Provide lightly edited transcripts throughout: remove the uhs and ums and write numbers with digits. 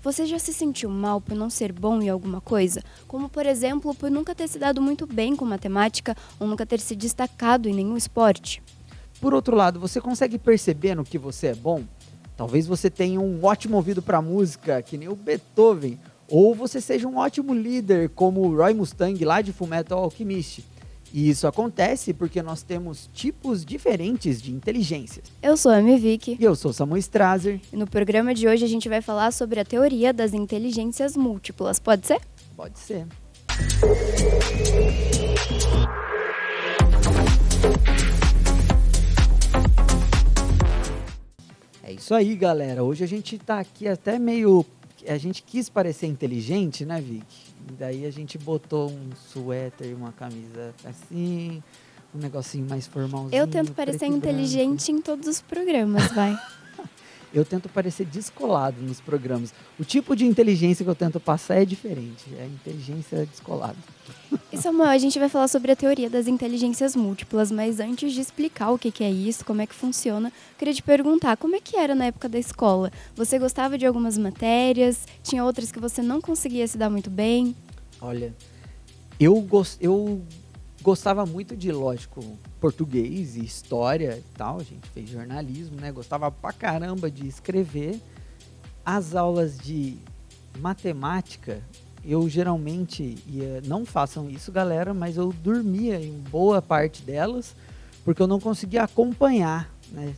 Você já se sentiu mal por não ser bom em alguma coisa? Como, por exemplo, por nunca ter se dado muito bem com matemática ou nunca ter se destacado em nenhum esporte? Por outro lado, você consegue perceber no que você é bom? Talvez você tenha um ótimo ouvido para música, que nem o Beethoven, ou você seja um ótimo líder, como o Roy Mustang lá de Fullmetal Alchemist. E isso acontece porque nós temos tipos diferentes de inteligências. Eu sou a Amy Vick E eu sou Samuel Strasser. e no programa de hoje a gente vai falar sobre a teoria das inteligências múltiplas. Pode ser? Pode ser. É isso aí, galera. Hoje a gente tá aqui até meio... A gente quis parecer inteligente, né, Vic? E daí a gente botou um suéter e uma camisa assim, um negocinho mais formalzinho. Eu tento parecer inteligente em todos os programas, vai. Eu tento parecer descolado nos programas. O tipo de inteligência que eu tento passar é diferente. É inteligência descolada. E Samuel, a gente vai falar sobre a teoria das inteligências múltiplas, mas antes de explicar o que é isso, como é que funciona, eu queria te perguntar, como é que era na época da escola? Você gostava de algumas matérias? Tinha outras que você não conseguia se dar muito bem? Olha, eu gostava muito de, lógico, português e história e tal. A gente fez jornalismo, né? Gostava pra caramba de escrever. As aulas de matemática, eu geralmente ia... Não façam isso, galera, mas eu dormia em boa parte delas, porque eu não conseguia acompanhar, né?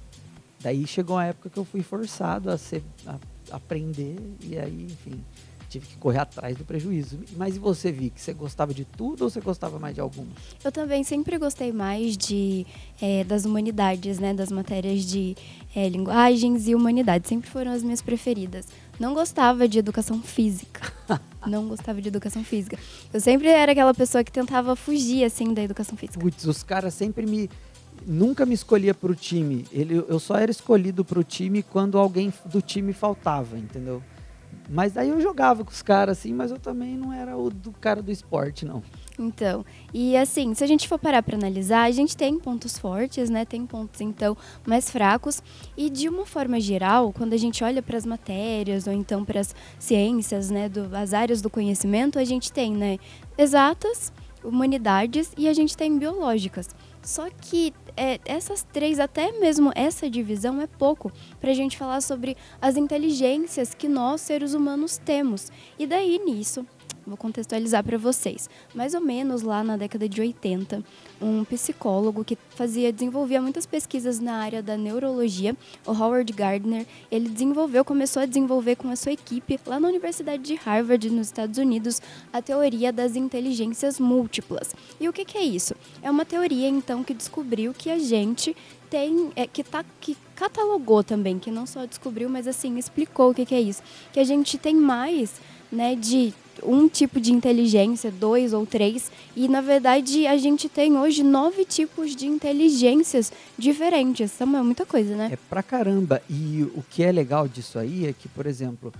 Daí chegou a época que eu fui forçado a aprender, e aí, enfim, tive que correr atrás do prejuízo. Mas e você, Vicky? Você gostava de tudo ou você gostava mais de alguns? Eu também sempre gostei mais das humanidades, né? Das matérias de linguagens e humanidades. Sempre foram as minhas preferidas. Não gostava de educação física. Não gostava de educação física. Eu sempre era aquela pessoa que tentava fugir, assim, da educação física. Putz, os caras nunca me escolhia pro time. Eu só era escolhido pro time quando alguém do time faltava, entendeu? Mas aí eu jogava com os caras, assim, mas eu também não era o do cara do esporte, não. Então, e assim, se a gente for parar para analisar, a gente tem pontos fortes, né? Tem pontos, então, mais fracos. E de uma forma geral, quando a gente olha para as matérias ou então para as ciências, né? As áreas do conhecimento, a gente tem, né? Exatas, humanidades e a gente tem biológicas. Só que essas três, até mesmo essa divisão é pouco para a gente falar sobre as inteligências que nós, seres humanos, temos. E daí, nisso, vou contextualizar para vocês. Mais ou menos lá na década de 80, um psicólogo que desenvolvia muitas pesquisas na área da neurologia, o Howard Gardner, ele começou a desenvolver com a sua equipe lá na Universidade de Harvard, nos Estados Unidos, a teoria das inteligências múltiplas. E o que é isso? É uma teoria, então, que descobriu que a gente tem, que catalogou também, que não só descobriu, mas assim, explicou o que é isso. Que a gente tem mais, né, de um tipo de inteligência, 2 ou 3, e na verdade a gente tem hoje 9 tipos de inteligências diferentes. Isso é muita coisa, né? É pra caramba. E o que é legal disso aí é que, por exemplo,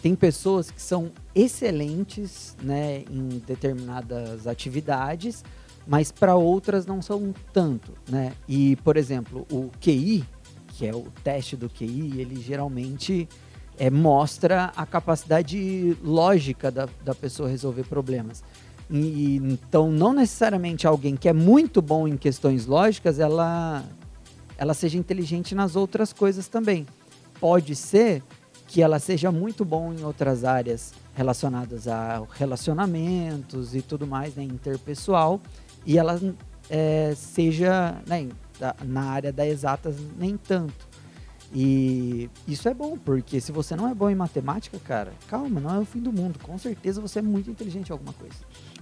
tem pessoas que são excelentes, né, em determinadas atividades, mas para outras não são tanto, né? E, por exemplo, o QI, que é o teste do QI, ele geralmente mostra a capacidade lógica da pessoa resolver problemas. Então, não necessariamente alguém que é muito bom em questões lógicas, ela seja inteligente nas outras coisas também. Pode ser que ela seja muito bom em outras áreas relacionadas a relacionamentos e tudo mais, né, interpessoal, e ela seja, né, na área das exatas nem tanto. E isso é bom, porque se você não é bom em matemática, cara, calma, não é o fim do mundo. Com certeza você é muito inteligente em alguma coisa.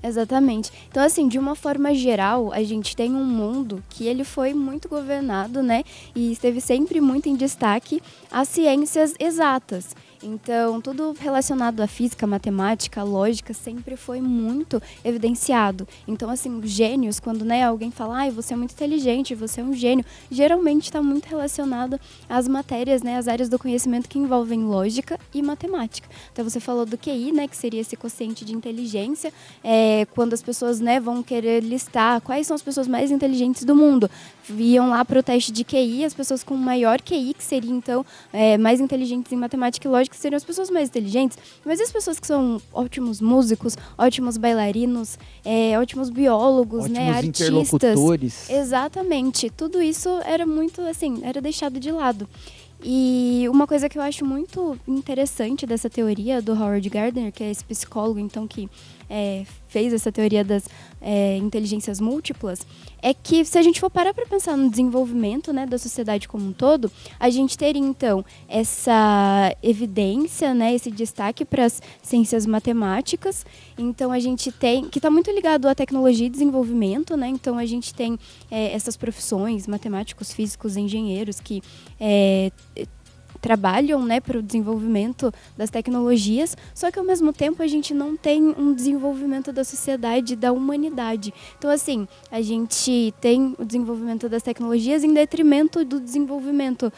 Exatamente. Então, assim, de uma forma geral, a gente tem um mundo que ele foi muito governado, né? E esteve sempre muito em destaque as ciências exatas. Então, tudo relacionado à física, matemática, lógica, sempre foi muito evidenciado. Então, assim, gênios, quando, né, alguém fala, você é muito inteligente, você é um gênio, geralmente está muito relacionado às matérias, né, às áreas do conhecimento que envolvem lógica e matemática. Então, você falou do QI, né, que seria esse quociente de inteligência, quando as pessoas, né, vão querer listar quais são as pessoas mais inteligentes do mundo. Iam lá para o teste de QI, as pessoas com maior QI, que seriam, então, mais inteligentes em matemática e lógica, matemática seriam as pessoas mais inteligentes, mas e as pessoas que são ótimos músicos, ótimos bailarinos, ótimos biólogos, ótimos né, artistas. interlocutores. Exatamente. Tudo isso era muito, assim, era deixado de lado. E uma coisa que eu acho muito interessante dessa teoria do Howard Gardner, que é esse psicólogo, então, que fez essa teoria das inteligências múltiplas, é que se a gente for parar para pensar no desenvolvimento, né, da sociedade como um todo, a gente teria, então, essa evidência, né, esse destaque para as ciências matemáticas. Então, a gente tem, que está muito ligado à tecnologia e desenvolvimento, né, então a gente tem essas profissões, matemáticos, físicos, engenheiros, que trabalham, né, para o desenvolvimento das tecnologias, só que ao mesmo tempo a gente não tem um desenvolvimento da sociedade, da humanidade. Então, assim, a gente tem o desenvolvimento das tecnologias em detrimento do desenvolvimento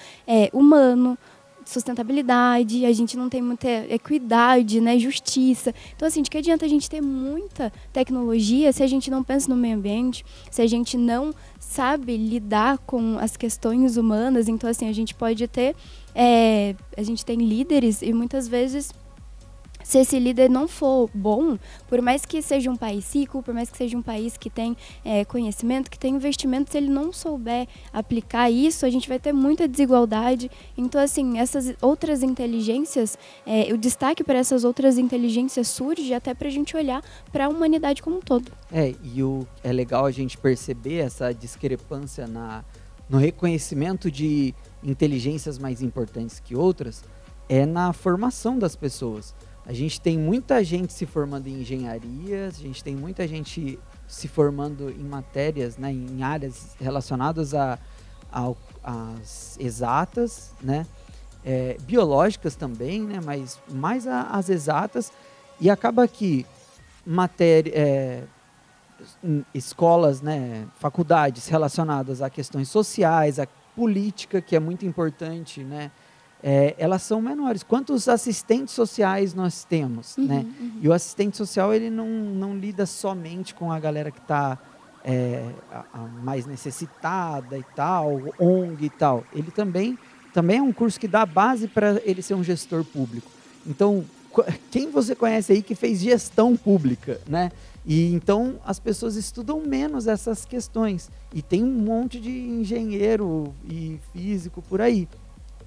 humano, sustentabilidade, a gente não tem muita equidade, né, justiça. Então, assim, de que adianta a gente ter muita tecnologia se a gente não pensa no meio ambiente, se a gente não sabe lidar com as questões humanas? Então, assim, a gente pode ter a gente tem líderes e muitas vezes, se esse líder não for bom, por mais que seja um país rico, por mais que seja um país que tem conhecimento, que tem investimento, se ele não souber aplicar isso, a gente vai ter muita desigualdade. Então, assim, essas outras inteligências, o destaque para essas outras inteligências surge até para a gente olhar para a humanidade como um todo. É legal a gente perceber essa discrepância no reconhecimento de inteligências mais importantes que outras, na formação das pessoas. A gente tem muita gente se formando em engenharias, a gente tem muita gente se formando em matérias, né, em áreas relacionadas às exatas, né, biológicas também, né, mas mais as exatas, e acaba que escolas, né, faculdades relacionadas a questões sociais, a política, que é muito importante, né, elas são menores. Quantos assistentes sociais nós temos, né? E o assistente social, ele não lida somente com a galera que está a mais necessitada e tal, ONG e tal. Ele também é um curso que dá base para ele ser um gestor público. Então, quem você conhece aí que fez gestão pública, né? E então as pessoas estudam menos essas questões. E tem um monte de engenheiro e físico por aí.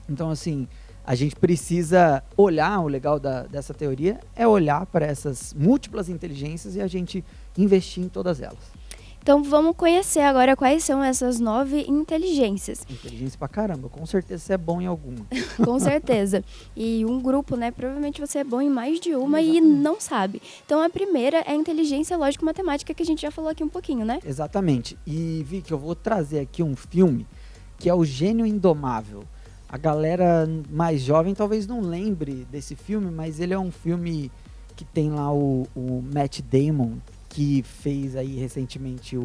Então, assim, a gente precisa olhar, o legal dessa teoria é olhar para essas múltiplas inteligências e a gente investir em todas elas. Então, vamos conhecer agora quais são essas 9 inteligências. Inteligência pra caramba, com certeza você é bom em alguma. Com certeza. E um grupo, né, provavelmente você é bom em mais de uma. Exatamente. E não sabe. Então, a primeira é a inteligência lógico-matemática, que a gente já falou aqui um pouquinho, né? Exatamente. E, Vicky, eu vou trazer aqui um filme que é O Gênio Indomável. A galera mais jovem talvez não lembre desse filme, mas ele é um filme que tem lá o Matt Damon, que fez aí recentemente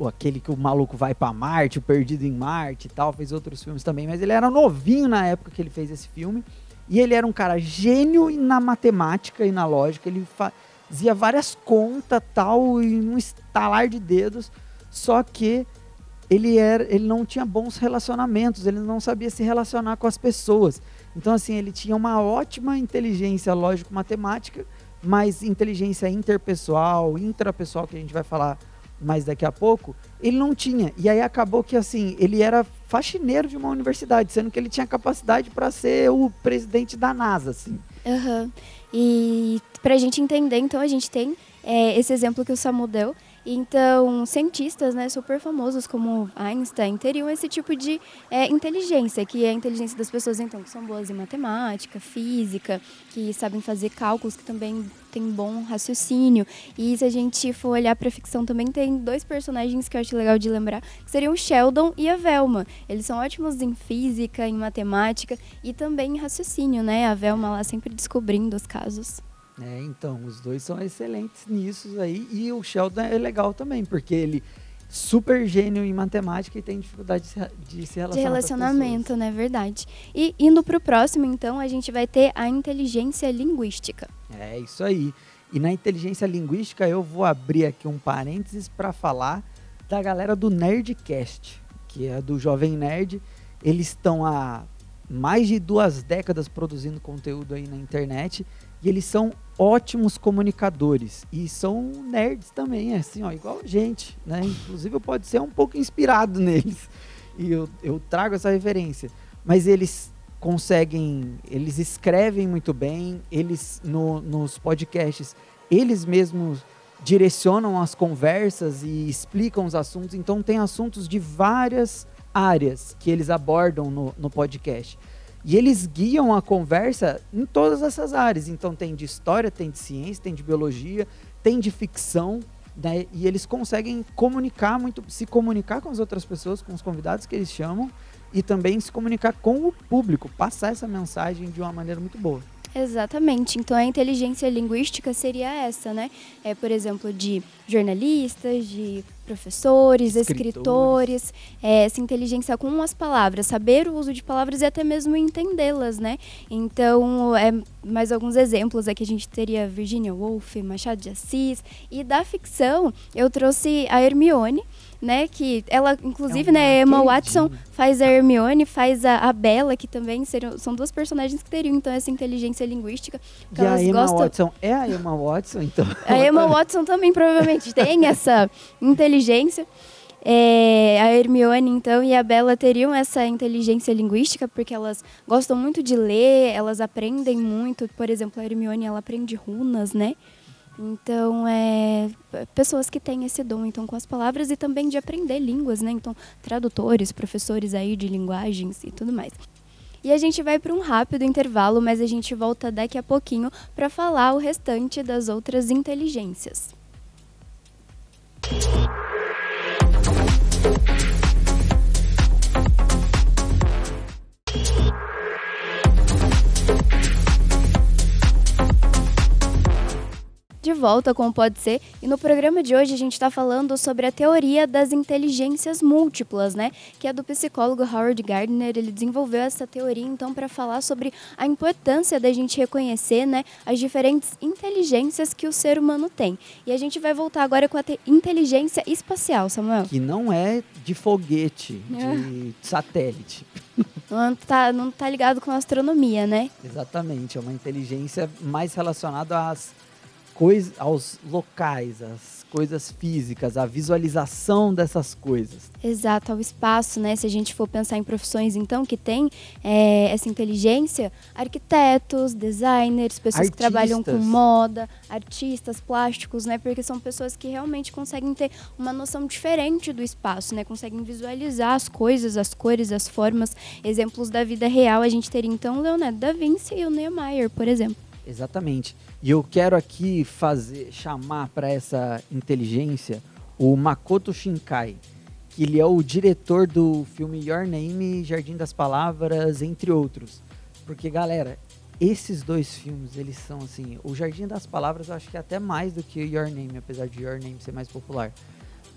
aquele que o maluco vai pra Marte, o Perdido em Marte e tal, fez outros filmes também, mas ele era novinho na época que ele fez esse filme, e ele era um cara gênio na matemática e na lógica, ele fazia várias contas tal, e num estalar de dedos, só que ele não tinha bons relacionamentos, ele não sabia se relacionar com as pessoas. Então, assim, ele tinha uma ótima inteligência lógico-matemática, mas inteligência interpessoal, intrapessoal, que a gente vai falar mais daqui a pouco, ele não tinha. E aí acabou que, assim, ele era faxineiro de uma universidade, sendo que ele tinha capacidade para ser o presidente da NASA, assim. Uhum. E para a gente entender, então, a gente tem esse exemplo que o Samu deu. Então, cientistas, né, super famosos como Einstein teriam esse tipo de inteligência, que é a inteligência das pessoas, então, que são boas em matemática, física, que sabem fazer cálculos, que também têm bom raciocínio. E se a gente for olhar para a ficção, também tem 2 personagens que eu acho legal de lembrar, que seriam o Sheldon e a Velma. Eles são ótimos em física, em matemática e também em raciocínio, né? A Velma lá sempre descobrindo os casos. Então, os dois são excelentes nisso aí, e o Sheldon é legal também, porque ele super gênio em matemática e tem dificuldade de se relacionar. De relacionamento, né? Verdade. E indo para o próximo, então, a gente vai ter a inteligência linguística. É isso aí. E na inteligência linguística eu vou abrir aqui um parênteses para falar da galera do Nerdcast, que é do Jovem Nerd. Eles estão há mais de 2 décadas produzindo conteúdo aí na internet e eles são ótimos comunicadores e são nerds também, assim, ó, igual a gente, né? Inclusive eu pode ser um pouco inspirado neles e eu trago essa referência, mas eles escrevem muito bem, eles nos podcasts, eles mesmos direcionam as conversas e explicam os assuntos, então tem assuntos de várias áreas que eles abordam no podcast. E eles guiam a conversa em todas essas áreas. Então tem de história, tem de ciência, tem de biologia, tem de ficção, né? E eles conseguem se comunicar com as outras pessoas, com os convidados que eles chamam, e também se comunicar com o público, passar essa mensagem de uma maneira muito boa. Exatamente. Então, a inteligência linguística seria essa, né? Por exemplo, de jornalistas, de professores, escritores, essa inteligência com as palavras, saber o uso de palavras e até mesmo entendê-las, né? Então, mais alguns exemplos aqui, a gente teria Virginia Woolf, Machado de Assis, e da ficção, eu trouxe a Hermione, né, que ela, inclusive, né, Emma Watson faz a Hermione, faz a Bella, que também são 2 personagens que teriam, então, essa inteligência linguística. E a Emma Watson é a Emma Watson, então? A Emma Watson também provavelmente tem essa inteligência. A Hermione, então, e a Bella teriam essa inteligência linguística, porque elas gostam muito de ler, elas aprendem muito. Por exemplo, a Hermione, ela aprende runas, né? Então, pessoas que têm esse dom, então, com as palavras e também de aprender línguas, né? Então, tradutores, professores aí de linguagens e tudo mais. E a gente vai para um rápido intervalo, mas a gente volta daqui a pouquinho para falar o restante das outras inteligências. De volta com o Pode Ser, e no programa de hoje a gente está falando sobre a teoria das inteligências múltiplas, né? Que é do psicólogo Howard Gardner. Ele desenvolveu essa teoria, então, para falar sobre a importância da gente reconhecer, né, as diferentes inteligências que o ser humano tem. E a gente vai voltar agora com a inteligência espacial, Samuel. Que não é de foguete, de satélite. Não tá ligado com a astronomia, né? Exatamente, é uma inteligência mais relacionada aos locais, às coisas físicas, à visualização dessas coisas. Exato, ao espaço, né? Se a gente for pensar em profissões, então, que tem essa inteligência, arquitetos, designers, pessoas que trabalham com moda, artistas, plásticos, né? Porque são pessoas que realmente conseguem ter uma noção diferente do espaço, né? Conseguem visualizar as coisas, as cores, as formas. Exemplos da vida real, a gente teria, então, o Leonardo da Vinci e o Niemeyer, por exemplo. Exatamente. E eu quero aqui chamar para essa inteligência o Makoto Shinkai, que ele é o diretor do filme Your Name, Jardim das Palavras, entre outros. Porque, galera, esses 2 filmes, eles são assim... O Jardim das Palavras eu acho que é até mais do que Your Name, apesar de Your Name ser mais popular.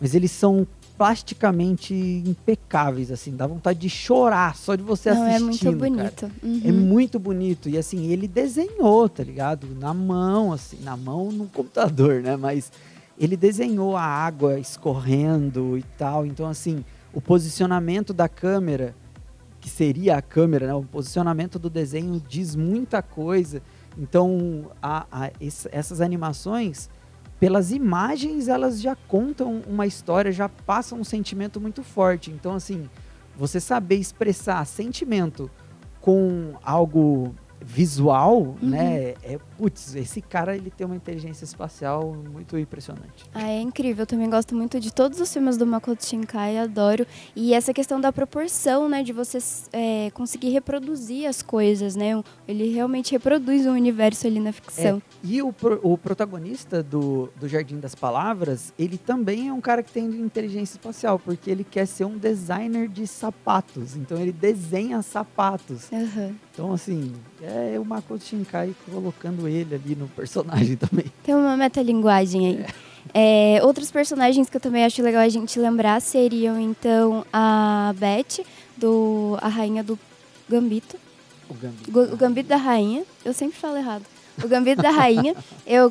Mas eles são plasticamente impecáveis, assim, dá vontade de chorar só de você assistindo. É muito bonito. Uhum. É muito bonito. E assim, ele desenhou, tá ligado? Na mão, no computador, né? Mas ele desenhou a água escorrendo e tal. Então, assim, o posicionamento da câmera, que seria a câmera, né? O posicionamento do desenho diz muita coisa. Então, essas animações, pelas imagens, elas já contam uma história, já passam um sentimento muito forte. Então, assim, você saber expressar sentimento com algo visual, né? Esse cara, ele tem uma inteligência espacial muito impressionante. É incrível. Eu também gosto muito de todos os filmes do Makoto Shinkai, adoro. E essa questão da proporção, né? De você conseguir reproduzir as coisas, né? Ele realmente reproduz o universo ali na ficção. E o protagonista do Jardim das Palavras, ele também é um cara que tem inteligência espacial, porque ele quer ser um designer de sapatos. Então, ele desenha sapatos. Uhum. Então, assim, é o Makoto Shinkai colocando ele ali no personagem também. Tem uma metalinguagem aí. Outros personagens que eu também acho legal a gente lembrar seriam, então, a Beth, a rainha do Gambito. O Gambito. O Gambito da Rainha. Eu sempre falo errado. O Gambito da Rainha,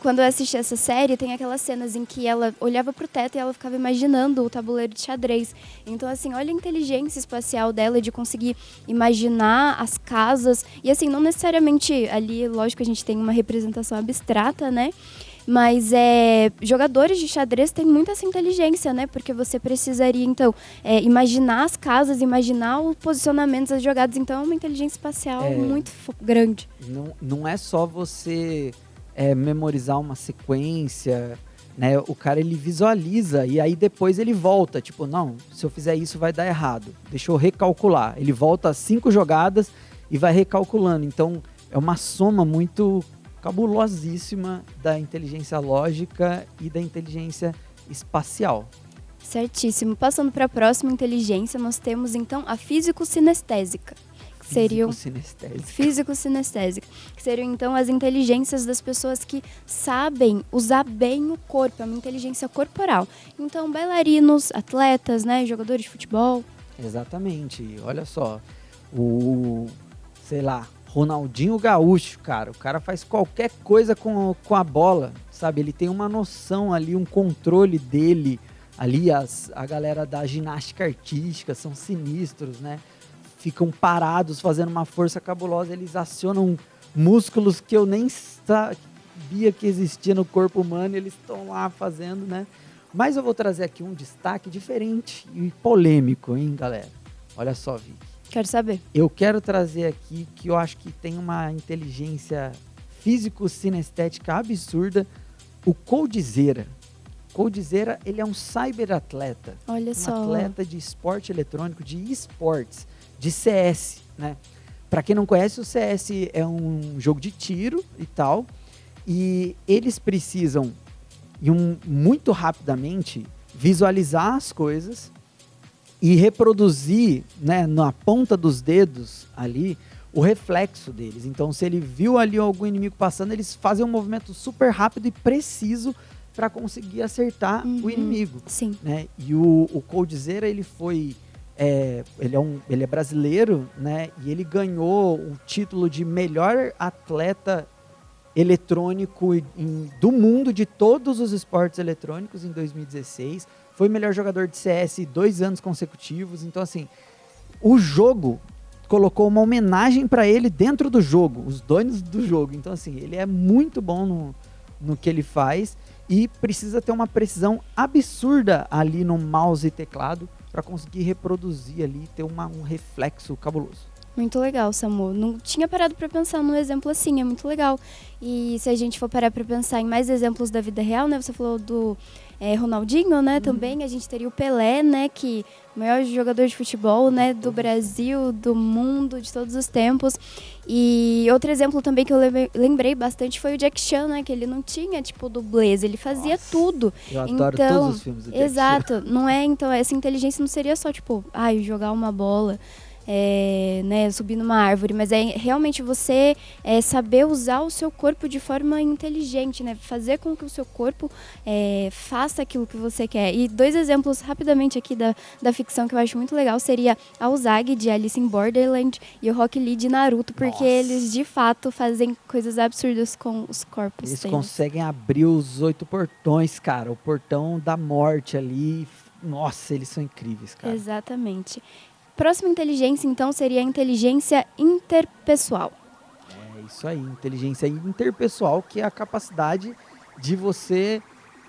quando eu assisti essa série, tem aquelas cenas em que ela olhava pro teto e ela ficava imaginando o tabuleiro de xadrez. Então, assim, olha a inteligência espacial dela de conseguir imaginar as casas. E, assim, não necessariamente ali, lógico, a gente tem uma representação abstrata, né? Mas jogadores de xadrez têm muita essa inteligência, né? Porque você precisaria, então, imaginar as casas, imaginar o posicionamento das jogadas. Então, é uma inteligência espacial muito grande. Não é só você memorizar uma sequência, né? O cara, ele visualiza e aí depois ele volta. Tipo, não, se eu fizer isso vai dar errado. Deixa eu recalcular. Ele volta 5 jogadas e vai recalculando. Então, é uma soma muito cabulosíssima da inteligência lógica e da inteligência espacial. Certíssimo. Passando para a próxima inteligência, nós temos então a físico-sinestésica. Físico-sinestésica. Que seriam então as inteligências das pessoas que sabem usar bem o corpo, é uma inteligência corporal. Então, bailarinos, atletas, né, jogadores de futebol. Exatamente. Olha só, sei lá, Ronaldinho Gaúcho, cara. O cara faz qualquer coisa com a bola, sabe? Ele tem uma noção ali, um controle dele. Ali a galera da ginástica artística são sinistros, né? Ficam parados fazendo uma força cabulosa. Eles acionam músculos que eu nem sabia que existia no corpo humano. Eles estão lá fazendo, né? Mas eu vou trazer aqui um destaque diferente e polêmico, hein, galera? Olha só, Vicky. Quero saber. Eu quero trazer aqui que eu acho que tem uma inteligência físico-sinestética absurda, o Coldzera. Coldzera, ele é um cyberatleta. Olha só. Atleta de esporte eletrônico, de esportes, de CS, né? Para quem não conhece, o CS é um jogo de tiro e tal, e eles precisam, muito rapidamente, visualizar as coisas e reproduzir, né, na ponta dos dedos ali, o reflexo deles. Então, se ele viu ali algum inimigo passando, eles fazem um movimento super rápido e preciso para conseguir acertar o inimigo. Sim. Né? E o Coldzera, ele foi... ele é brasileiro, né? E ele ganhou o título de melhor atleta eletrônico do mundo, de todos os esportes eletrônicos, em 2016. Foi melhor jogador de CS 2 anos consecutivos. Então, assim, o jogo colocou uma homenagem para ele dentro do jogo, os donos do jogo. Então, assim, ele é muito bom no que ele faz e precisa ter uma precisão absurda ali no mouse e teclado para conseguir reproduzir ali, ter um reflexo cabuloso. Muito legal, Samu. Não tinha parado para pensar num exemplo assim, é muito legal. E se a gente for parar para pensar em mais exemplos da vida real, né? Você falou do Ronaldinho, né? Também a gente teria o Pelé, né? Que o maior jogador de futebol, né? Do Brasil, do mundo, de todos os tempos. E outro exemplo também que eu lembrei bastante foi o Jack Chan, né? Que ele não tinha, tipo, dublês, ele fazia tudo. Eu adoro todos os filmes do Jack Chan. Exato. Não é, então, essa inteligência não seria só, tipo, jogar uma bola, né, subir numa árvore, mas é realmente você saber usar o seu corpo de forma inteligente, né, fazer com que o seu corpo faça aquilo que você quer. E 2 exemplos rapidamente aqui da ficção que eu acho muito legal seria a Usagi de Alice in Borderland e o Rock Lee de Naruto, porque eles de fato fazem coisas absurdas com os corpos deles. Eles conseguem abrir os 8 portões, cara, o portão da morte ali. Nossa, eles são incríveis, cara. Exatamente. Próxima inteligência, então, seria a inteligência interpessoal. É isso aí, inteligência interpessoal, que é a capacidade de você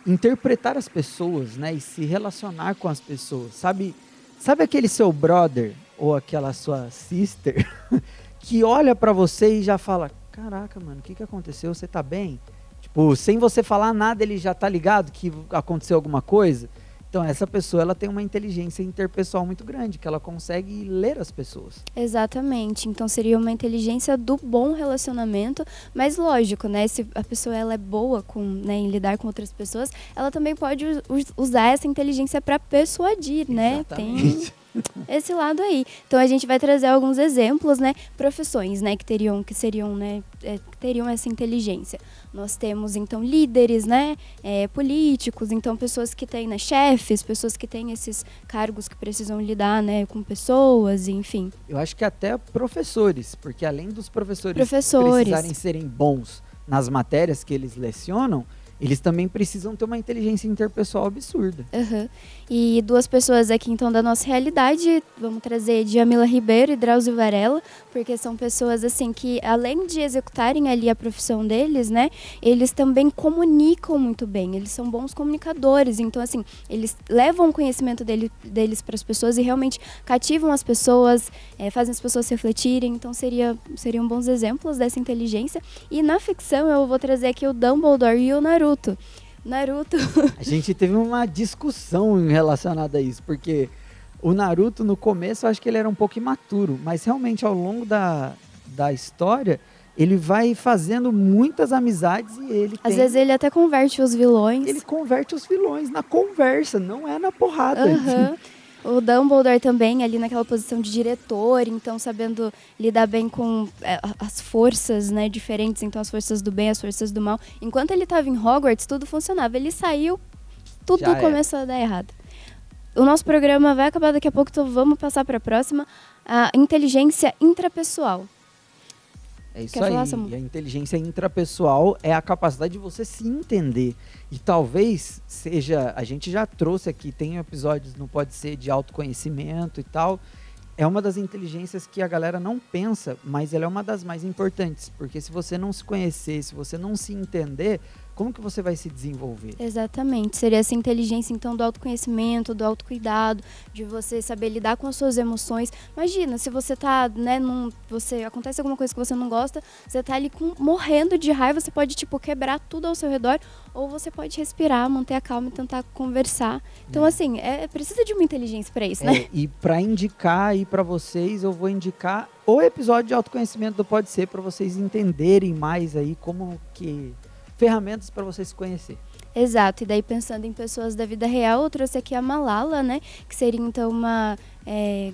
interpretar as pessoas, né, e se relacionar com as pessoas. Sabe aquele seu brother ou aquela sua sister que olha pra você e já fala: caraca, mano, o que aconteceu? Você tá bem? Tipo, sem você falar nada, ele já tá ligado que aconteceu alguma coisa. Então, essa pessoa, ela tem uma inteligência interpessoal muito grande, que ela consegue ler as pessoas. Exatamente. Então, seria uma inteligência do bom relacionamento, mas lógico, né? Se a pessoa ela é boa né, em lidar com outras pessoas, ela também pode usar essa inteligência para persuadir, né? Exatamente. Tem esse lado aí. Então, a gente vai trazer alguns exemplos, né? Profissões, né? Que teriam essa inteligência. Nós temos, então, líderes, né? Políticos, então, pessoas que têm, né? Chefes, pessoas que têm esses cargos que precisam lidar, né? Com pessoas, enfim. Eu acho que até professores, porque além dos professores precisarem serem bons nas matérias que eles lecionam, eles também precisam ter uma inteligência interpessoal absurda. Uhum. E duas pessoas aqui, então, da nossa realidade, vamos trazer Djamila Ribeiro e Drauzio Varela, porque são pessoas, assim, que além de executarem ali a profissão deles, né, eles também comunicam muito bem, eles são bons comunicadores, então, assim, eles levam o conhecimento deles para as pessoas e realmente cativam as pessoas, fazem as pessoas refletirem, então seriam bons exemplos dessa inteligência. E na ficção eu vou trazer aqui o Dumbledore e o Naruto. A gente teve uma discussão relacionada a isso, porque o Naruto no começo eu acho que ele era um pouco imaturo, mas realmente ao longo da história ele vai fazendo muitas amizades e ele às vezes ele até converte os vilões. Ele converte os vilões na conversa, não é na porrada. Uhum. O Dumbledore também, ali naquela posição de diretor, então sabendo lidar bem com as forças, né, diferentes, então as forças do bem, as forças do mal. Enquanto ele estava em Hogwarts, tudo funcionava. Ele saiu, tudo começou a dar errado. O nosso programa vai acabar daqui a pouco, então vamos passar para a próxima. A inteligência intrapessoal. É isso aí, e a inteligência intrapessoal é a capacidade de você se entender. E talvez seja, a gente já trouxe aqui, tem episódios no Pode Ser de autoconhecimento e tal, é uma das inteligências que a galera não pensa, mas ela é uma das mais importantes, porque se você não se conhecer, se você não se entender, como que você vai se desenvolver? Exatamente, seria essa inteligência então do autoconhecimento, do autocuidado, de você saber lidar com as suas emoções. Imagina, se você tá, né, acontece alguma coisa que você não gosta, você tá ali morrendo de raiva, você pode tipo quebrar tudo ao seu redor, ou você pode respirar, manter a calma e tentar conversar. Então assim, precisa de uma inteligência para isso, né? E para indicar aí para vocês, eu vou indicar o episódio de autoconhecimento do Pode Ser para vocês entenderem mais aí como que ferramentas para você se conhecer. Exato, e daí pensando em pessoas da vida real, eu trouxe aqui a Malala, né, que seria então uma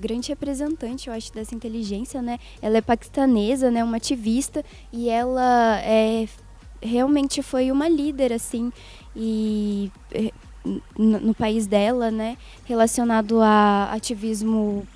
grande representante, eu acho, dessa inteligência, né, ela é paquistanesa, né, uma ativista, e ela realmente foi uma líder, assim, e no país dela, né, relacionado a ativismo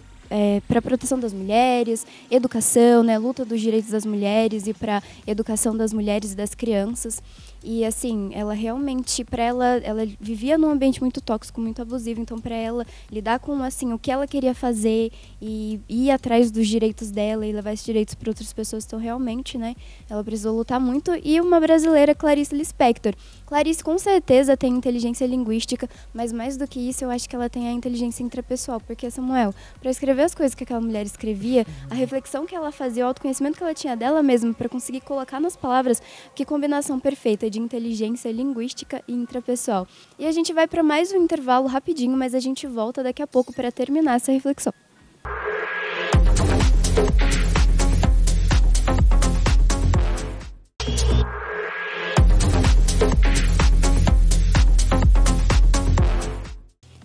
para a proteção das mulheres, educação, né, luta dos direitos das mulheres e para educação das mulheres e das crianças. E assim, ela realmente, para ela vivia num ambiente muito tóxico, muito abusivo, então para ela lidar com assim o que ela queria fazer e ir atrás dos direitos dela e levar esses direitos para outras pessoas, então realmente, né, ela precisou lutar muito. E uma brasileira, Clarice Lispector. Clarice com certeza tem inteligência linguística, mas mais do que isso, eu acho que ela tem a inteligência intrapessoal, porque Samuel, para escrever as coisas que aquela mulher escrevia, a reflexão que ela fazia, o autoconhecimento que ela tinha dela mesma para conseguir colocar nas palavras, que combinação perfeita de inteligência linguística e intrapessoal. E a gente vai para mais um intervalo rapidinho, mas a gente volta daqui a pouco para terminar essa reflexão.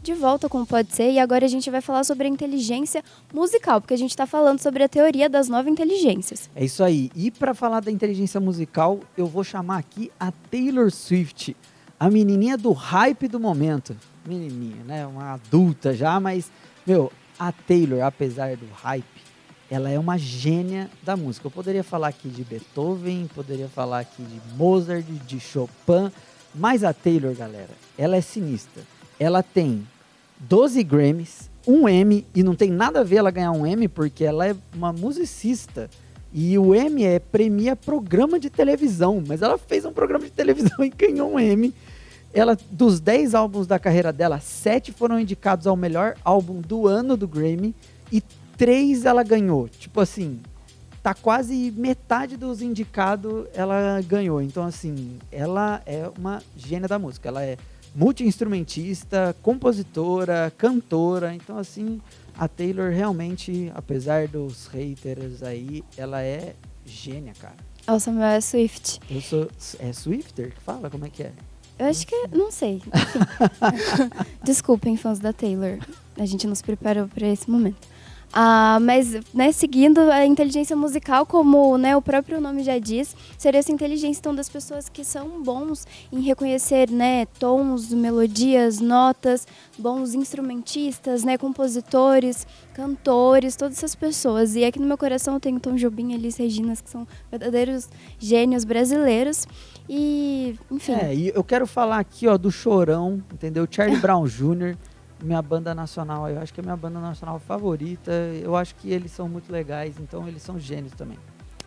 De volta com o Pode Ser, e agora a gente vai falar sobre a inteligência musical, porque a gente está falando sobre a teoria das 9 inteligências. É isso aí. E para falar da inteligência musical, eu vou chamar aqui a Taylor Swift, a menininha do hype do momento. Menininha, né? Uma adulta já, mas, a Taylor, apesar do hype, ela é uma gênia da música. Eu poderia falar aqui de Beethoven, poderia falar aqui de Mozart, de Chopin, mas a Taylor, galera, ela é sinistra. Ela tem 12 Grammys, um Emmy, e não tem nada a ver ela ganhar um Emmy, porque ela é uma musicista. E o Emmy premia programa de televisão, mas ela fez um programa de televisão e ganhou um Emmy. Ela, dos 10 álbuns da carreira dela, 7 foram indicados ao melhor álbum do ano do Grammy, e 3 ela ganhou. Tipo assim, tá quase metade dos indicados ela ganhou. Então assim, ela é uma gênia da música. Ela é multi-instrumentista, compositora, cantora. Então, assim, a Taylor realmente, apesar dos haters aí, ela é gênia, cara. O Samuel é Swift. Eu sou... É Swifter que fala? Como é que é? Eu acho que... Não sei. Desculpem, fãs da Taylor. A gente não se preparou para esse momento. Mas, né, seguindo a inteligência musical, como, né, o próprio nome já diz, seria essa inteligência então, das pessoas que são bons em reconhecer, né, tons, melodias, notas, bons instrumentistas, né, compositores, cantores, todas essas pessoas. E aqui no meu coração eu tenho Tom Jobim e Elis Regina, que são verdadeiros gênios brasileiros. E, enfim. E eu quero falar aqui, ó, do Chorão, entendeu? Charlie Brown Jr., minha banda nacional, eu acho que é a minha banda nacional favorita. Eu acho que eles são muito legais, então eles são gênios também.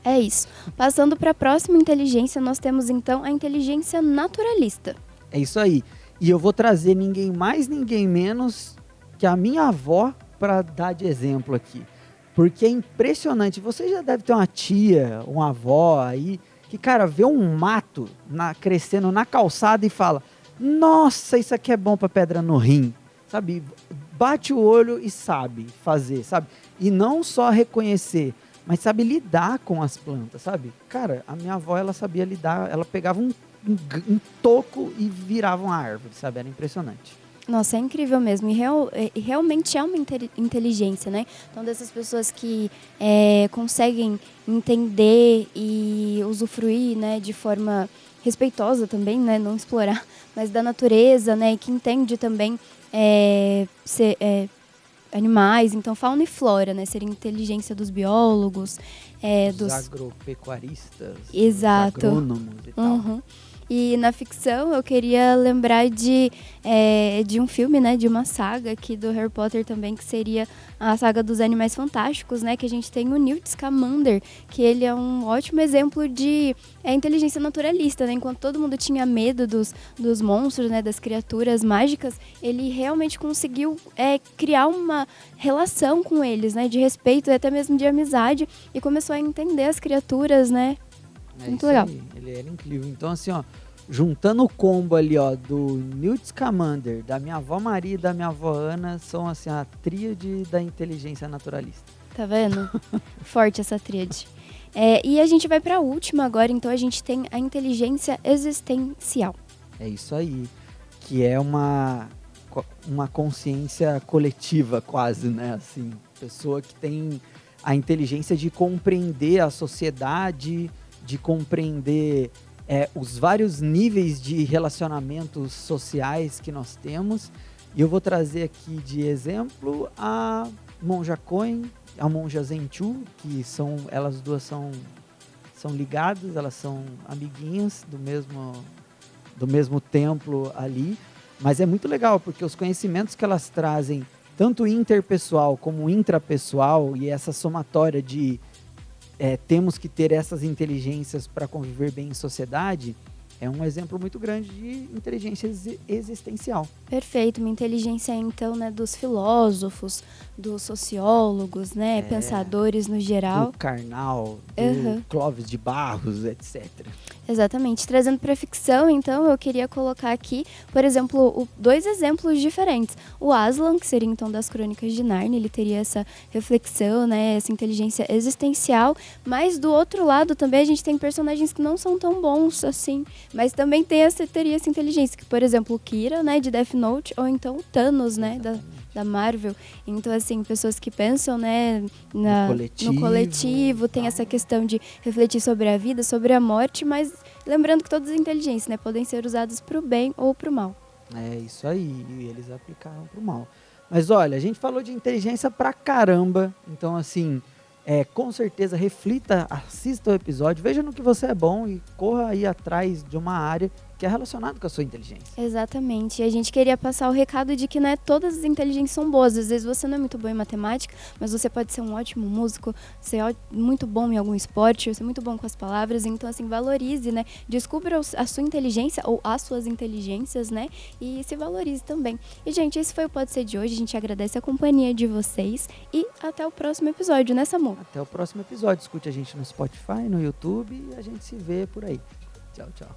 É isso. Passando para a próxima inteligência, nós temos então a inteligência naturalista. É isso aí. E eu vou trazer ninguém mais, ninguém menos que a minha avó para dar de exemplo aqui. Porque é impressionante. Você já deve ter uma tia, uma avó aí, que, cara, vê um mato crescendo na calçada e fala: nossa, isso aqui é bom para pedra no rim. Sabe, bate o olho e sabe fazer, sabe? E não só reconhecer, mas sabe lidar com as plantas, sabe? Cara, a minha avó, ela sabia lidar, ela pegava um toco e virava uma árvore, sabe? Era impressionante. Nossa, é incrível mesmo. E realmente é uma inteligência, né? Então, dessas pessoas que conseguem entender e usufruir, né, de forma respeitosa também, né? Não explorar, mas da natureza, né? E que entende também animais, então fauna e flora, né? Seria a inteligência dos biólogos, dos agropecuaristas, exato, dos agrônomos e tal. Uhum. E na ficção eu queria lembrar de um filme, né, de uma saga aqui do Harry Potter também, que seria a saga dos Animais Fantásticos, né, que a gente tem o Newt Scamander, que ele é um ótimo exemplo de inteligência naturalista, né, enquanto todo mundo tinha medo dos monstros, né, das criaturas mágicas, ele realmente conseguiu criar uma relação com eles, né, de respeito e até mesmo de amizade, e começou a entender as criaturas, né. Muito legal. Aí, ele era incrível. Então, assim, ó, juntando o combo ali, ó, do Newt Scamander, da minha avó Maria e da minha avó Ana, são, assim, a tríade da inteligência naturalista. Tá vendo? Forte essa tríade. E a gente vai para a última agora, então a gente tem a inteligência existencial. É isso aí. Que é uma consciência coletiva, quase, né? Assim, pessoa que tem a inteligência de compreender a sociedade, de compreender os vários níveis de relacionamentos sociais que nós temos. E eu vou trazer aqui de exemplo a Monja Coen, a Monja Zenchu, que elas duas são ligadas, elas são amiguinhas do mesmo templo ali. Mas é muito legal, porque os conhecimentos que elas trazem, tanto interpessoal como intrapessoal, e essa somatória de temos que ter essas inteligências para conviver bem em sociedade, é um exemplo muito grande de inteligência existencial. Perfeito, uma inteligência então, né, dos filósofos, dos sociólogos, né, pensadores no geral. Do Karnal, do Clóvis de Barros, etc. Exatamente. Trazendo para a ficção, então, eu queria colocar aqui, por exemplo, dois exemplos diferentes. O Aslan, que seria então das Crônicas de Nárnia, ele teria essa reflexão, né, essa inteligência existencial, mas do outro lado também a gente tem personagens que não são tão bons assim, mas também teria essa inteligência, que, por exemplo, o Kira, né, de Death Note, ou então o Thanos, né, da Marvel. Então, assim, pessoas que pensam, né, no coletivo, tem essa questão de refletir sobre a vida, sobre a morte, mas lembrando que todas as inteligências, né, podem ser usadas para o bem ou para o mal. É isso aí, e eles aplicaram para o mal. Mas olha, a gente falou de inteligência pra caramba, então assim, com certeza reflita, assista o episódio, veja no que você é bom e corra aí atrás de uma área que é relacionada com a sua inteligência. Exatamente. E a gente queria passar o recado de que, né, todas as inteligências são boas. Às vezes você não é muito bom em matemática, mas você pode ser um ótimo músico, ser muito bom em algum esporte, ser muito bom com as palavras. Então, assim, valorize, né? Descubra a sua inteligência ou as suas inteligências, né? E se valorize também. E, gente, esse foi o Pode Ser de hoje. A gente agradece a companhia de vocês e até o próximo episódio, né, Samu? Até o próximo episódio. Escute a gente no Spotify, no YouTube e a gente se vê por aí. Tchau, tchau.